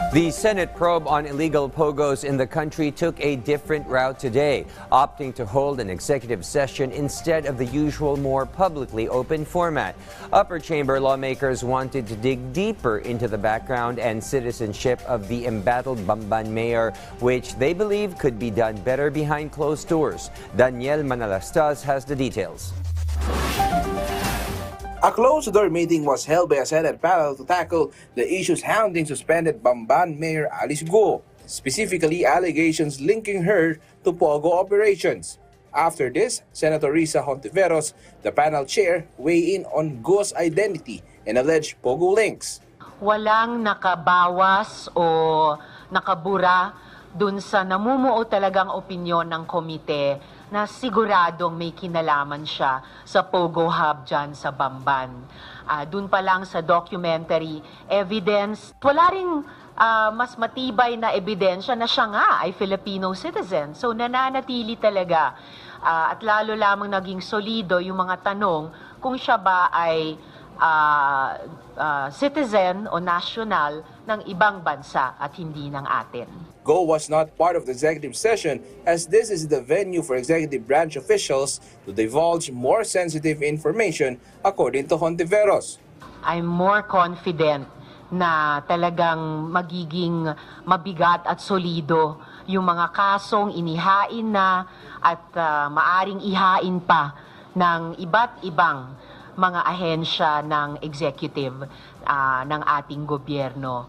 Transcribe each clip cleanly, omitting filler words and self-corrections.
The Senate probe on illegal pogos in the country took a different route today, opting to hold an executive session instead of the usual more publicly open format. Upper chamber lawmakers wanted to dig deeper into the background and citizenship of the embattled Bamban mayor, which they believe could be done better behind closed doors. Daniel Manalastas has the details. A closed-door meeting was held by a Senate panel to tackle the issues hounding suspended Bamban Mayor Alice Guo, specifically allegations linking her to Pogo operations. After this, Senator Risa Hontiveros, the panel chair, weighed in on Guo's identity and alleged Pogo links. Walang nakabawas o nakabura dun sa namumuo talagang opinyon ng komite na siguradong may kinalaman siya sa Pogo Hub dyan sa Bamban. Dun pa lang sa documentary evidence, wala ring mas matibay na ebidensya na siya nga ay Filipino citizen. So nananatili talaga at lalo lamang naging solido yung mga tanong kung siya ba ay citizen o national ng ibang bansa at hindi ng atin. Guo was not part of the executive session as this is the venue for executive branch officials to divulge more sensitive information, according to Hontiveros. I'm more confident na talagang magiging mabigat at solido yung mga kasong inihain na at maaring ihain pa ng iba't ibang mga ahensya ng executive ng ating gobyerno.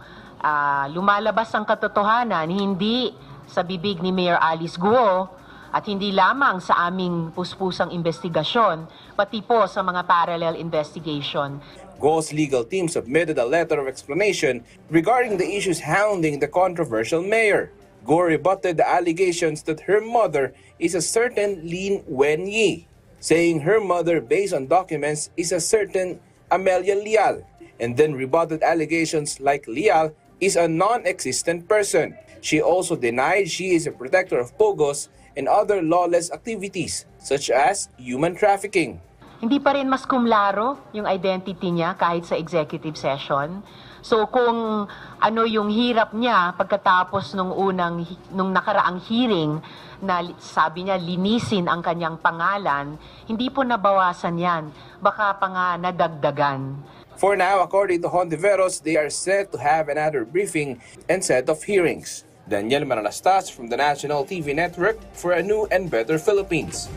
Lumalabas ang katotohanan hindi sa bibig ni Mayor Alice Guo at hindi lamang sa aming puspusang investigasyon, pati po sa mga parallel investigation. Guo's legal team submitted a letter of explanation regarding the issues hounding the controversial mayor. Guo rebutted the allegations that her mother is a certain Lin Wenyi, saying her mother, based on documents, is a certain Amelia Leal, and then rebutted allegations like Leal is a non-existent person. She also denied she is a protector of pogos and other lawless activities, such as human trafficking. Hindi pa rin mas kumlaro yung identity niya kahit sa executive session. So kung ano yung hirap niya pagkatapos nung nakaraang hearing na sabi niya linisin ang kanyang pangalan, hindi po nabawasan yan. Baka pa nga nadagdagan. For now, according to Hontiveros, they are set to have another briefing and set of hearings. Daniel Manalastas from the National TV Network for a new and better Philippines.